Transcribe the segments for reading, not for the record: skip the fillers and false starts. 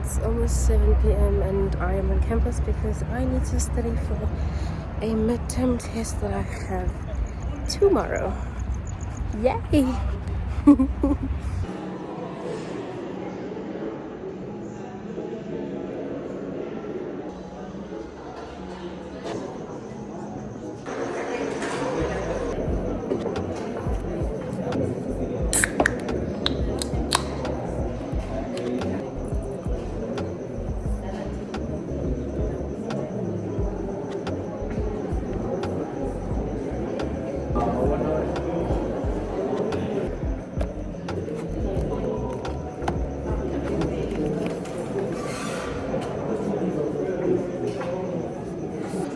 It's almost 7 p.m. and I am on campus because I need to study for a midterm test that I have tomorrow. Yay!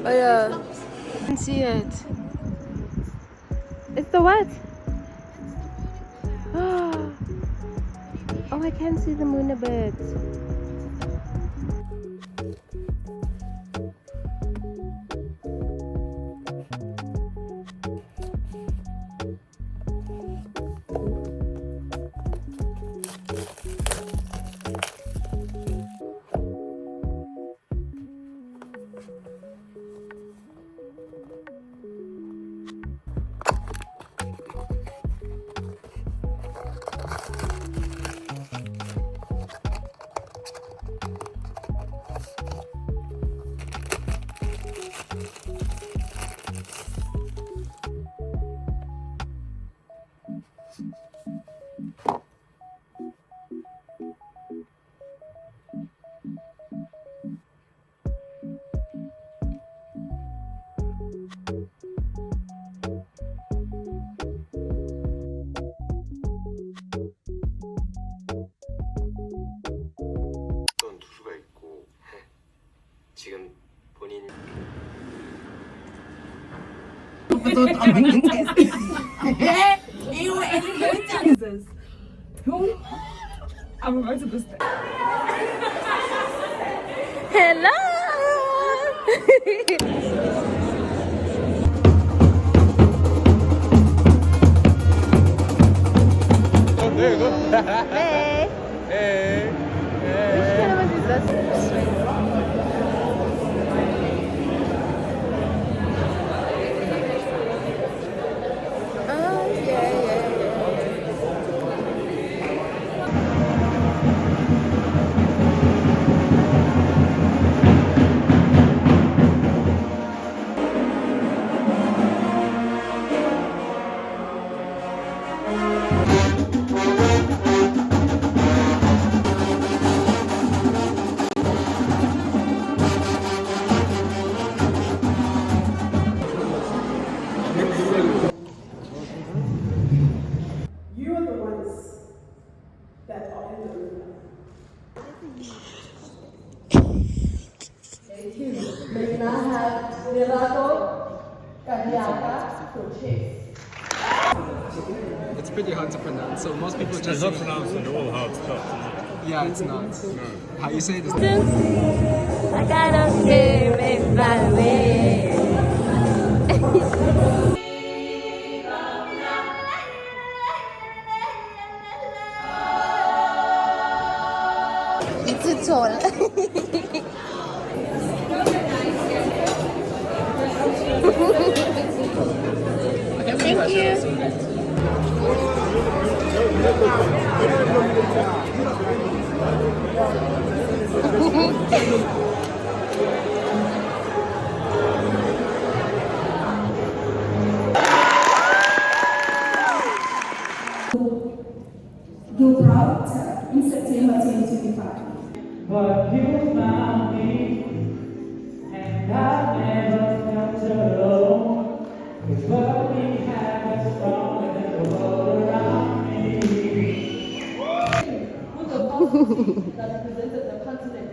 Oh yeah, I can see it. It's the what? Oh, I can see the moon a bit. 투수가 있고 지금 본인 Hello! Hey! Hey. Which cannabis is this? Oh, yeah. You are the ones that are in the room. Thank you. May we now have Mirago Gagliata for chase. It's pretty hard to pronounce, so most people It's just not say, pronounced at all how it's spelled. yeah, it's not. How you say this? I gotta give it my way. It's a toll. Thank you. Go proud in September 2025. But you found me, and I never felt alone. 'Cause what we have is stronger than the world around me. That represented the continent.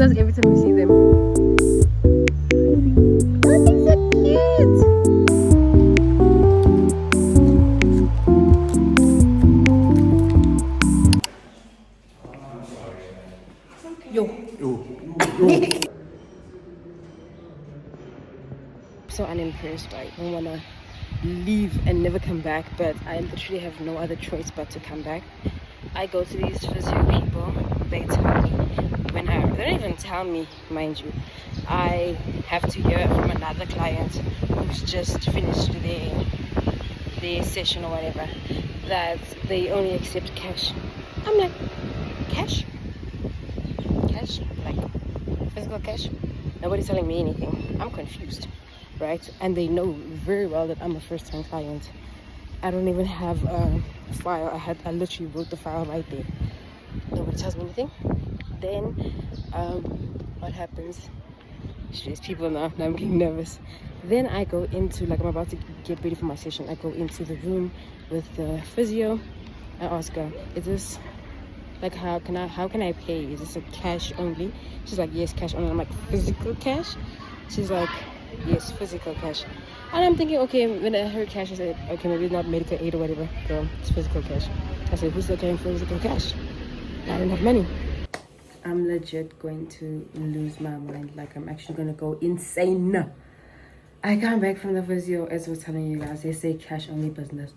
us every time we see them. Oh, they're so cute. So unimpressed. I don't want to leave and never come back, but I literally have no other choice but to come back. I go to these physio people, they tell me when they don't even tell me, mind you, I have to hear from another client who's just finished their session or whatever, that they only accept cash. I'm like, cash? Cash? Like physical cash? Nobody's telling me anything. I'm confused, right? And they know very well that I'm a first-time client. I don't even have a file. I literally wrote the file right there. Nobody tells me anything. Then what happens? There's people now. I'm getting nervous. Then I go into, like, I'm about to get ready for my session. I go into the room with the physio. I ask her, is this, like, how can I pay? Is this a cash only? She's like, yes, cash only. I'm like, physical cash? She's like, yes, physical cash. And I'm thinking, okay, when I heard cash, I said, okay, maybe it's not medical aid or whatever. Girl, it's physical cash. I said, who's still carrying physical cash? I don't have money. I'm legit going to lose my mind. Like, I'm actually going to go insane. I come back from the physio, as I was telling you guys, they say cash only business.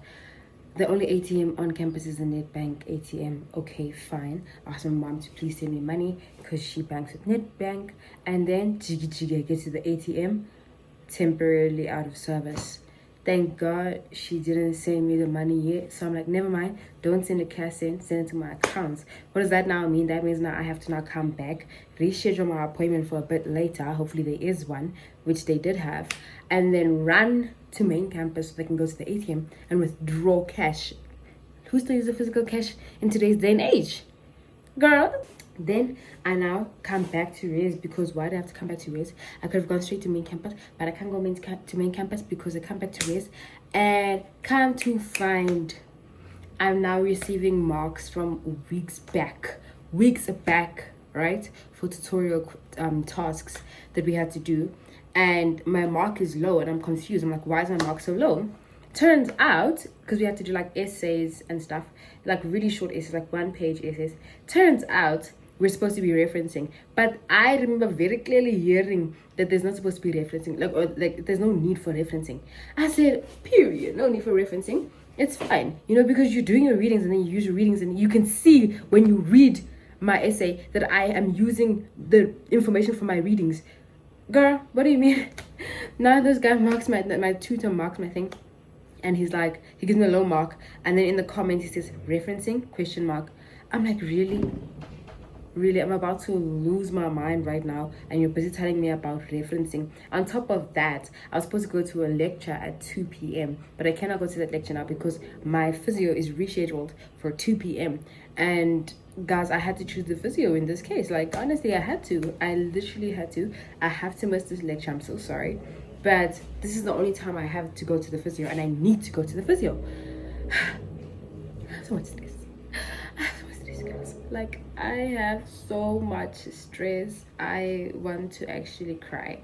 The only ATM on campus is the NetBank ATM. Okay, fine. I asked my mom to please send me money because she banks with NetBank. And then Jiggy gets to the ATM, temporarily out of service. Thank God she didn't send me the money yet. So I'm like, never mind. Don't send a cash in. Send it to my accounts. What does that now mean? That means now I have to now come back, reschedule my appointment for a bit later. Hopefully there is one, which they did have. And then run to main campus so they can go to the ATM and withdraw cash. Who still uses physical cash in today's day and age? Girl. Then I now come back to Res, because why do I have to come back to Res? I could have gone straight to main campus, but I can't go to main campus because I come back to Res. And come to find, I'm now receiving marks from weeks back, right? For tutorial tasks that we had to do. And my mark is low and I'm confused. I'm like, why is my mark so low? Turns out, because we had to do like essays and stuff, like really short essays, like 1-page essays. Turns out we're supposed to be referencing, but I remember very clearly hearing that there's not supposed to be referencing, like there's no need for referencing. I said, period, no need for referencing. It's fine, you know, because you're doing your readings and then you use your readings and you can see when you read my essay that I am using the information from my readings. Girl, what do you mean? Now this guy marks my tutor marks my thing, and he's like, he gives me a low mark, and then in the comments he says referencing ? I'm like, really, I'm about to lose my mind right now, and you're busy telling me about referencing. On top of that, I was supposed to go to a lecture at 2 p.m, but I cannot go to that lecture now because my physio is rescheduled for 2 p.m. And guys, I had to choose the physio in this case. Like, honestly, I literally had to. I have to miss this lecture. I'm so sorry, but this is the only time I have to go to the physio, and I need to go to the physio. So much stress. Guys, like, I have so much stress. I want to actually cry,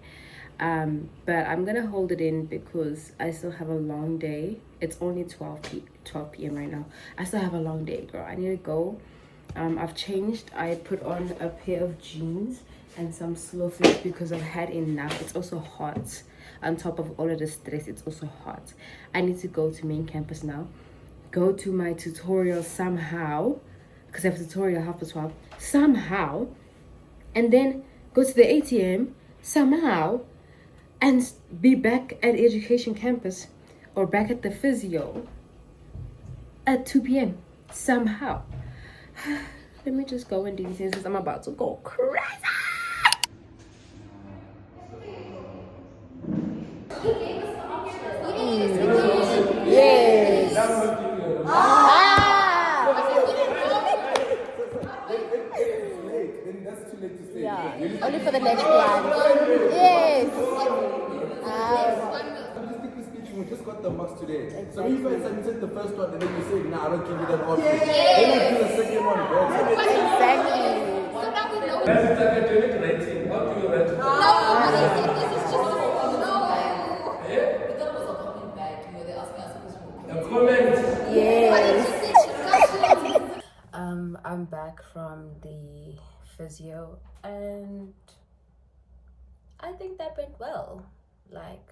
but I'm gonna hold it in because I still have a long day. It's only 12 p.m. right now. I still have a long day, girl. I need to go. I've changed. I put on a pair of jeans and some lofi because I've had enough. It's also hot. On top of all of the stress, it's also hot. I need to go to main campus now, go to my tutorial somehow, because I have a tutorial 12:30 somehow, and then go to the ATM somehow, and be back at education campus or back at the physio at 2 p.m. somehow. Let me just go and do these things. I'm about to go crazy. Yes. Yeah, only for the next one. Yes. We just got the marks today. Exactly. So if I submitted the first one and then you say, nah, I don't give you that option. Then I do the second one. Exactly. Let's start a unit rating. How do you rate it? A comment. Yes. I'm back from the physio and I think that went well. Like,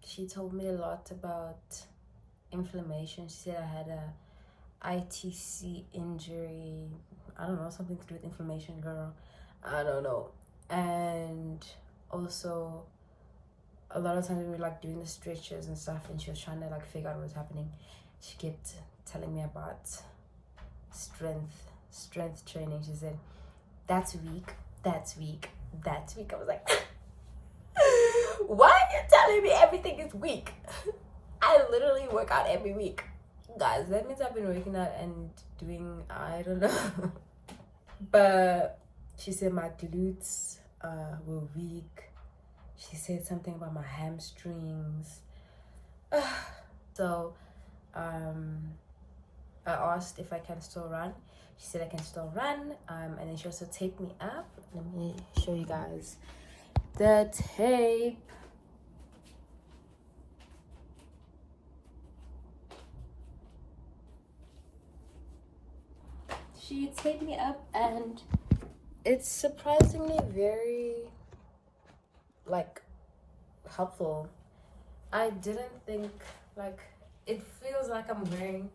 she told me a lot about inflammation. She said I had a ITC injury. I don't know, something to do with inflammation, girl. I don't know. And also, a lot of times we were like doing the stretches and stuff, and she was trying to like figure out what was happening. She kept telling me about strength training. She said, that's weak, that's weak, that's weak. I was like, why are you telling me everything is weak? I literally work out every week. Guys, that means I've been working out and doing, I don't know. But she said my glutes were weak. She said something about my hamstrings. So I asked if I can still run. She said I can still run. And then she also taped me up. Let me show you guys the tape. She taped me up and it's surprisingly very like helpful. I didn't think, like, it feels like I'm wearing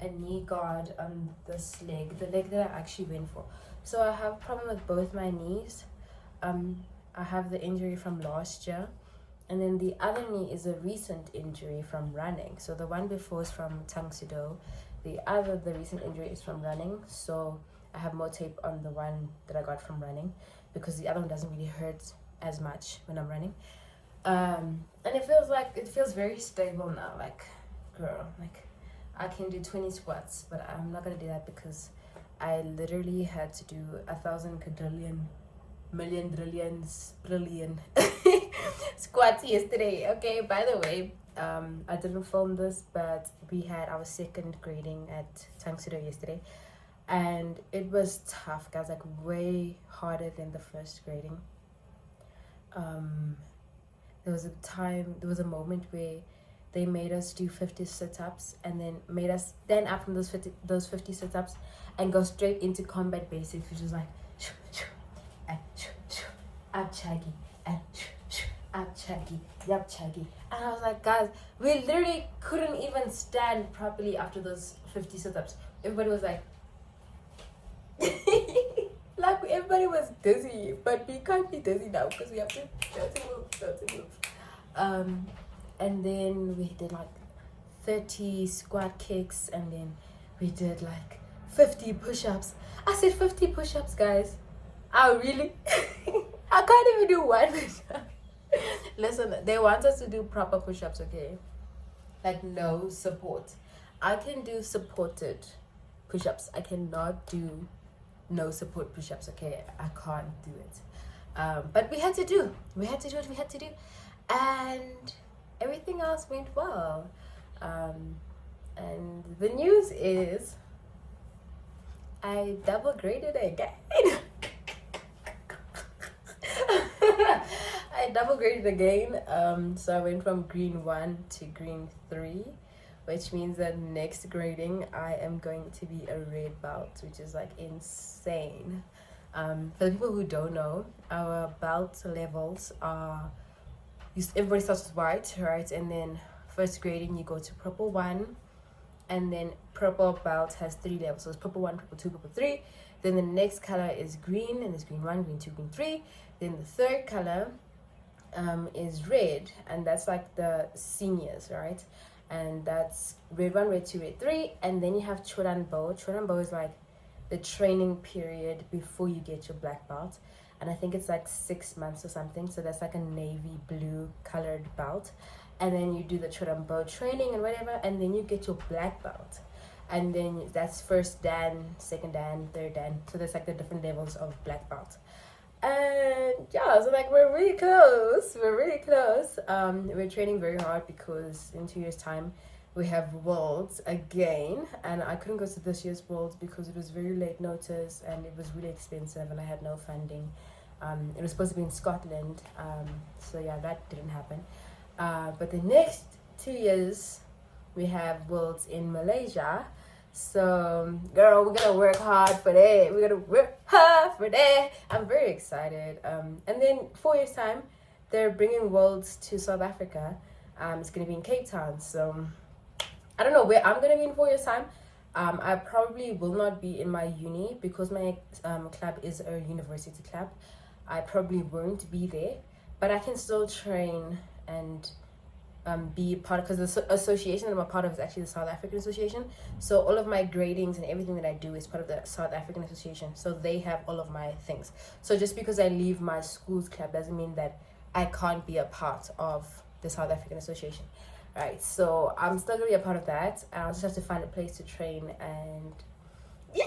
a knee guard on this leg, the leg that I actually went for. So I have a problem with both my knees. I have the injury from last year, and then the other knee is a recent injury from running. So the one before is from tangsudo, the recent injury is from running. So I have more tape on the one that I got from running because the other one doesn't really hurt as much when I'm running. And it feels very stable now. Like, girl, like I can do 20 squats, but I'm not gonna do that because I literally had to do 1,000 quadrillion million trillion squats yesterday. Okay, by the way, I didn't film this, but we had our second grading at tangsudo yesterday, and it was tough, guys, like way harder than the first grading. There was a moment where they made us do 50 sit-ups and then made us stand up from those 50 sit-ups and go straight into combat basics, which is like up chaggy and up chaggy, yup chaggy. And I was like, guys, we literally couldn't even stand properly after those 50 sit-ups. Everybody was like like everybody was dizzy, but we can't be dizzy now because we have to move. And then we did like 30 squat kicks, and then we did like 50 push-ups. I said 50 push-ups, guys. I really I can't even do one push-up. Listen, they want us to do proper push-ups, okay? Like no support. I can do supported push-ups. I cannot do no support push-ups, okay? I can't do it. But we had to do it. And everything else went well. And the news is I double graded again. I double graded again. So I went from green 1 to green 3, which means that next grading I am going to be a red belt, which is like insane. For the people who don't know, our belt levels are, everybody starts with white, right? And then first grading you go to purple 1, and then purple belt has 3 levels. So it's purple 1, purple 2, purple 3. Then the next color is green, and it's green 1, green 2, green 3. Then the third color is red, and that's like the seniors, right? And that's red 1, red 2, red 3. And then you have choranbo. Choranbo is like the training period before you get your black belt, and I think it's like 6 months or something. So that's like a navy blue colored belt, and then you do the choranbo training and whatever, and then you get your black belt. And then that's first dan, second dan, third dan. So there's like the different levels of black belt. And yeah, so like we're really close. We're training very hard because in 2 years time we have Worlds again, and I couldn't go to this year's Worlds because it was very late notice and it was really expensive and I had no funding. It was supposed to be in Scotland, so yeah, that didn't happen. But the next 2 years we have Worlds in Malaysia. So girl, we're gonna work hard for that. I'm very excited. And then 4 years time they're bringing Worlds to South Africa. It's gonna be in Cape Town. So I don't know where I'm gonna be in 4 years time. I probably will not be in my uni because my club is a university club. I probably won't be there, but I can still train and be part of, because the association that I'm a part of is actually the South African Association. So all of my gradings and everything that I do is part of the South African Association. So they have all of my things. So just because I leave my school's club doesn't mean that I can't be a part of the South African Association. Right, so I'm still gonna be a part of that. I'll just have to find a place to train, and yeah,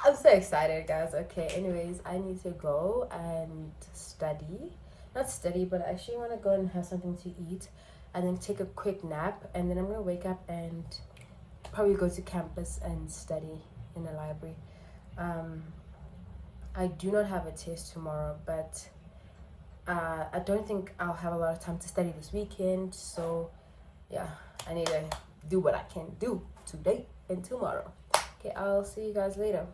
I'm so excited, guys. Okay, anyways, I need to go and study. Not study, but I actually want to go and have something to eat and then take a quick nap, and then I'm gonna wake up and probably go to campus and study in the library. I do not have a test tomorrow, but I don't think I'll have a lot of time to study this weekend, so yeah, I need to do what I can do today and tomorrow. Okay, I'll see you guys later.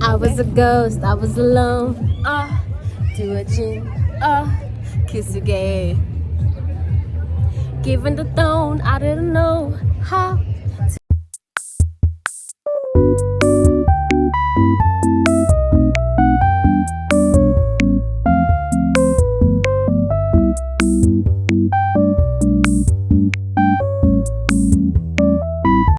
I was a ghost, I was alone. Do a chin, kiss again. Given the throne, I didn't know how